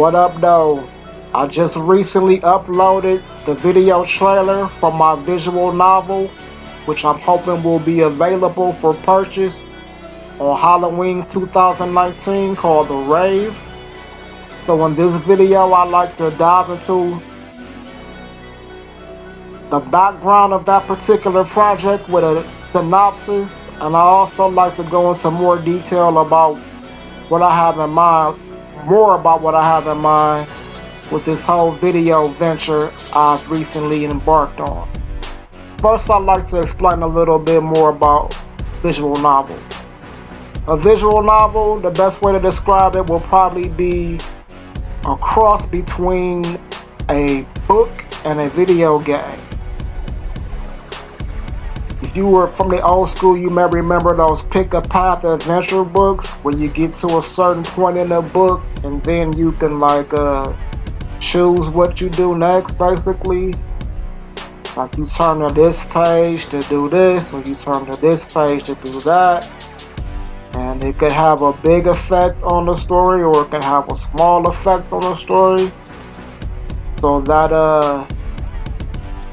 What up, though? I just recently uploaded the video trailer for my visual novel, which I'm hoping will be available for purchase on Halloween 2019, called the Rave. So in this video, I like to dive into the background of that particular project with a synopsis, and I also like to go into more detail about what I have in mind, more about what I have in mind with this whole video venture I've recently embarked on. First, I'd like to explain a little bit more about visual novels. A visual novel, the best way to describe it will probably be a cross between a book and a video game. If you were from the old school, you may remember those pick a path adventure books where you get to a certain point in the book and then you can choose what you do next, basically. Like you turn to this page to do this, or you turn to this page to do that. And it could have a big effect on the story, or it can have a small effect on the story. So that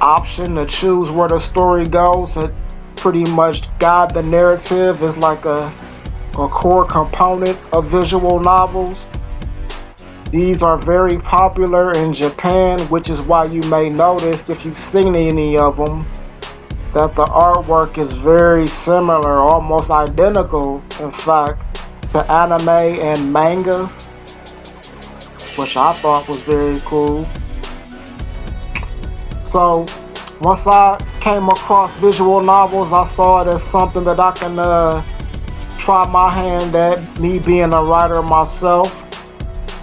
option to choose where the story goes and pretty much guide the narrative is like a core component of visual novels. These are very popular in Japan, which is why you may notice, if you've seen any of them, that the artwork is very similar, almost identical, in fact, to anime and mangas, which I thought was very cool. So once I came across visual novels, I saw it as something that I can try my hand at, me being a writer myself.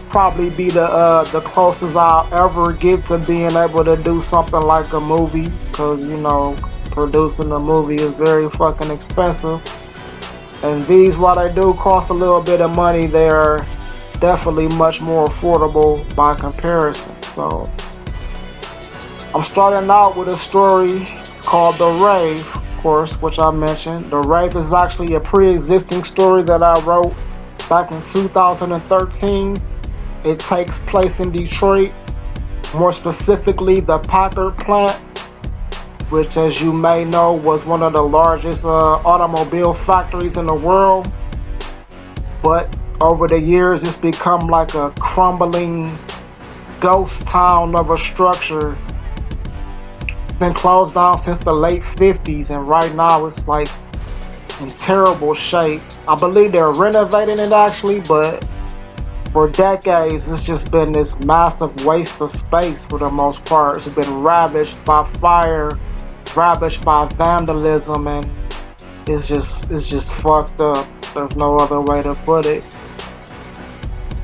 Probably be the closest I'll ever get to being able to do something like a movie, because producing a movie is very fucking expensive, and these, while they do cost a little bit of money, they're definitely much more affordable by comparison. So I'm starting out with a story called The Rave, of course, which I mentioned. The Rave is actually a pre-existing story that I wrote back in 2013. It takes place in Detroit, more specifically the Packard plant, which, as you may know, was one of the largest automobile factories in the world. But over the years, it's become like a crumbling ghost town of a structure. It's been closed down since the late 50s, and right now it's like in terrible shape. I believe they're renovating it actually, but for decades, it's just been this massive waste of space for the most part. It's been ravaged by fire, ravaged by vandalism, and it's just fucked up. There's no other way to put it.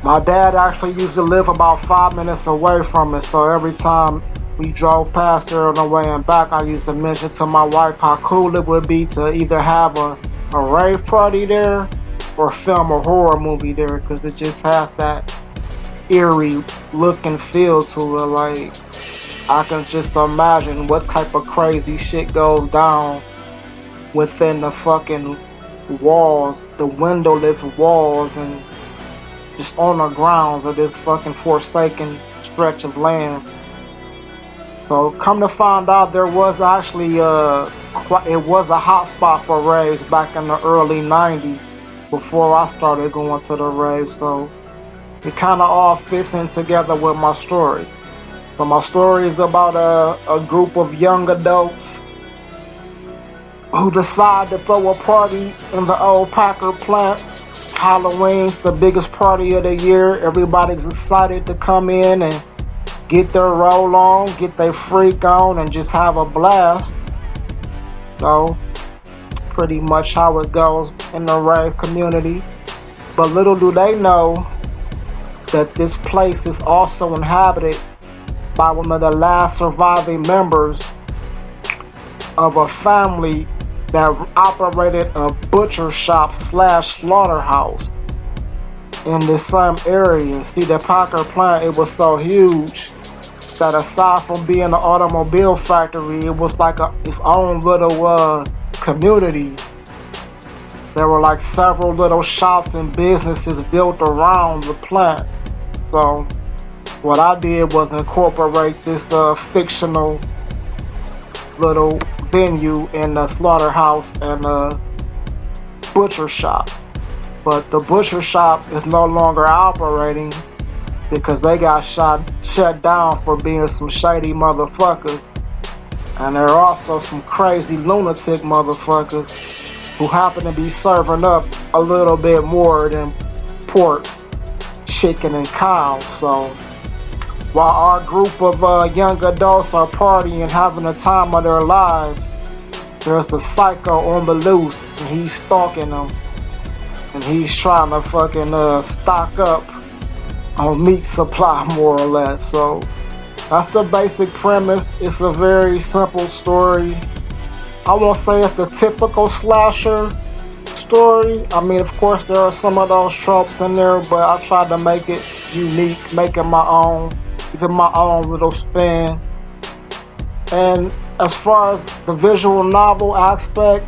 My dad actually used to live about 5 minutes away from it, so every time we drove past there on the way and back, I used to mention to my wife how cool it would be to either have a rave party there or film a horror movie there, because it just has that eerie look and feel to it. Like, I can just imagine what type of crazy shit goes down within the fucking walls, the windowless walls, and just on the grounds of this fucking forsaken stretch of land. So come to find out, there was actually it was a hot spot for raves back in the early 90s, before I started going to the rave. So it kind of all fits in together with my story. So my story is about a group of young adults who decide to throw a party in the old Packard plant. Halloween's the biggest party of the year. Everybody's excited to come in and get their roll on, get their freak on, and just have a blast. So pretty much how it goes in the rave community. But little do they know that this place is also inhabited by one of the last surviving members of a family that operated a butcher shop / slaughterhouse in this same area. See, the Packard plant, it was so huge that aside from being an automobile factory, it was like its own little community. There were like several little shops and businesses built around the plant. So what I did was incorporate this fictional little venue in a slaughterhouse and a butcher shop. But the butcher shop is no longer operating because they got shut down for being some shady motherfuckers. And there are also some crazy lunatic motherfuckers who happen to be serving up a little bit more than pork, chicken, and cows. So while our group of young adults are partying and having the time of their lives, there's a psycho on the loose and he's stalking them. And he's trying to fucking stock up on meat supply, more or less. So that's the basic premise. It's a very simple story. I won't say it's the typical slasher story. I mean, of course, there are some of those tropes in there, but I tried to make it unique, make it my own, give it my own little spin. And as far as the visual novel aspect,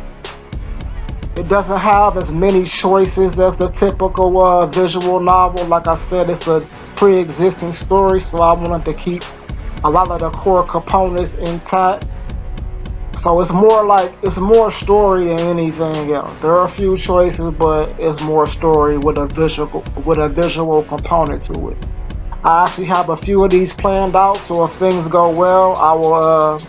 it doesn't have as many choices as the typical visual novel. Like I said, it's a pre-existing story, so I wanted to keep a lot of the core components intact. So it's more story than anything else. There are a few choices, but it's more story with a visual component to it. I actually have a few of these planned out, so if things go well, I will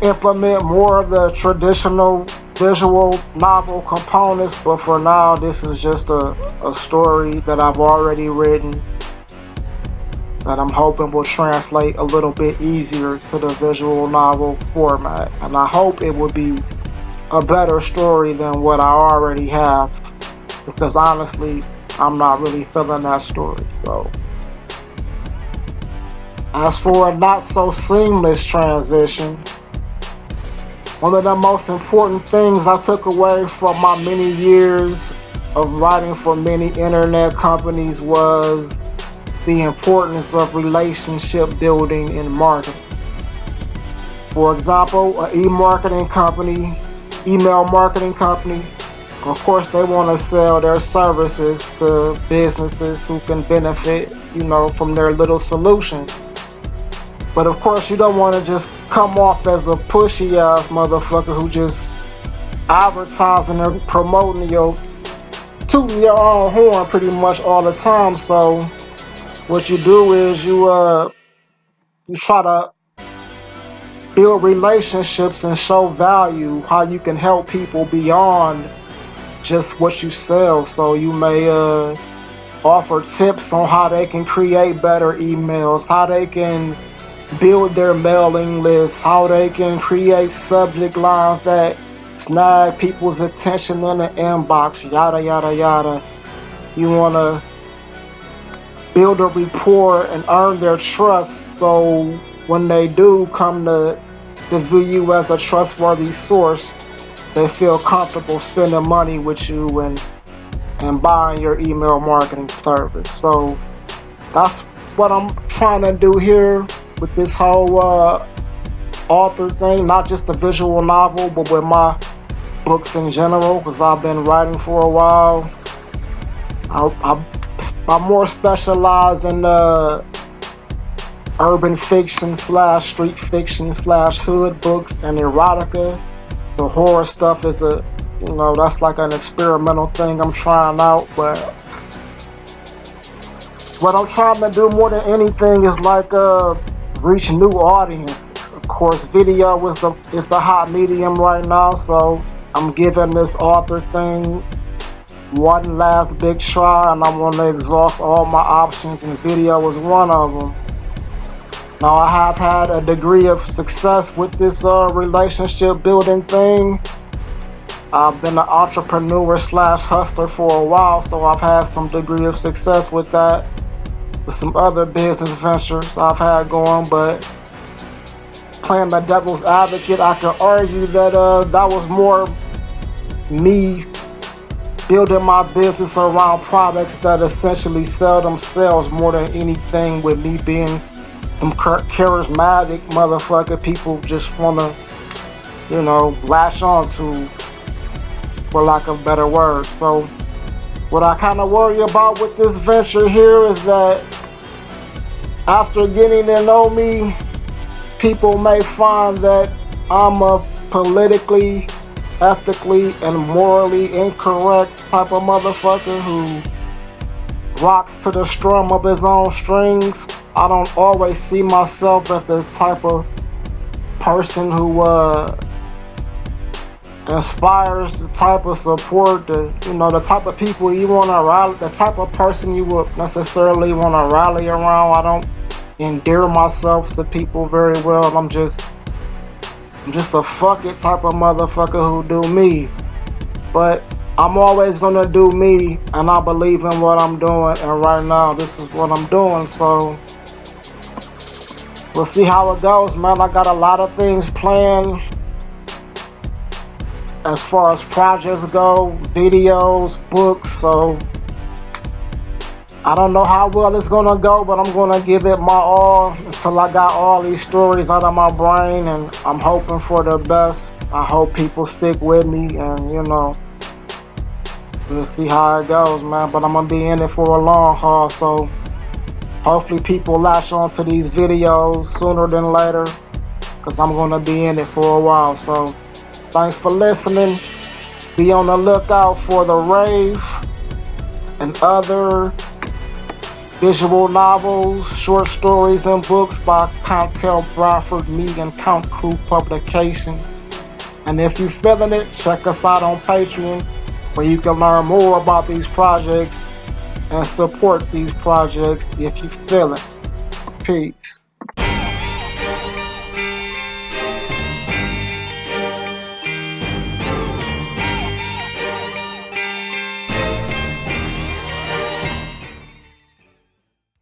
implement more of the traditional visual novel components, but for now this is just a story that I've already written that I'm hoping will translate a little bit easier to the visual novel format, and I hope it will be a better story than what I already have, because honestly I'm not really feeling that story. So as for a not so seamless transition, one of the most important things I took away from my many years of writing for many internet companies was the importance of relationship building in marketing. For example, an email marketing company, of course they want to sell their services to businesses who can benefit, from their little solution. But of course, you don't want to just come off as a pushy ass motherfucker who just advertising or promoting tooting your own horn pretty much all the time. So what you do is you try to build relationships and show value, how you can help people beyond just what you sell. So you may offer tips on how they can create better emails, how they can build their mailing list, how they can create subject lines that snag people's attention in the inbox, yada yada yada. You want to build a rapport and earn their trust, so when they do come to view you as a trustworthy source, they feel comfortable spending money with you and buying your email marketing service. So that's what I'm trying to do here with this whole author thing, not just the visual novel, but with my books in general, because I've been writing for a while. I'm more specialized in urban fiction / street fiction / hood books and erotica. The horror stuff is that's like an experimental thing I'm trying out, but what I'm trying to do more than anything is reach new audiences. Of course, video is the hot medium right now, so I'm giving this author thing one last big try, and I'm going to exhaust all my options, and video is one of them. Now, I have had a degree of success with this relationship building thing. I've been an entrepreneur / hustler for a while, so I've had some degree of success with that, with some other business ventures I've had going. But playing the devil's advocate, I could argue that that was more me building my business around products that essentially sell themselves more than anything, with me being some charismatic motherfucker people just want to, latch on to, for lack of better words. So What I kind of worry about with this venture here is that after getting to know me, people may find that I'm a politically, ethically, and morally incorrect type of motherfucker who rocks to the strum of his own strings. I don't always see myself as the type of person who inspires the type of support, the type of people you want to rally, the type of person you would necessarily want to rally around. I don't endear myself to people very well. I'm just a fuck it type of motherfucker who do me. But I'm always gonna do me, and I believe in what I'm doing. And right now, this is what I'm doing. So we'll see how it goes, man. I got a lot of things planned as far as projects go, videos, books. So I don't know how well it's gonna go, but I'm gonna give it my all until I got all these stories out of my brain, and I'm hoping for the best. I hope people stick with me, and we'll see how it goes, man. But I'm gonna be in it for a long haul, so hopefully people latch on to these videos sooner than later, because I'm gonna be in it for a while. So thanks for listening. Be on the lookout for the Rave and other visual novels, short stories, and books by Contel Bradford, me, and Count Crew Publications. And if you're feeling it, check us out on Patreon, where you can learn more about these projects and support these projects if you feel it. Peace.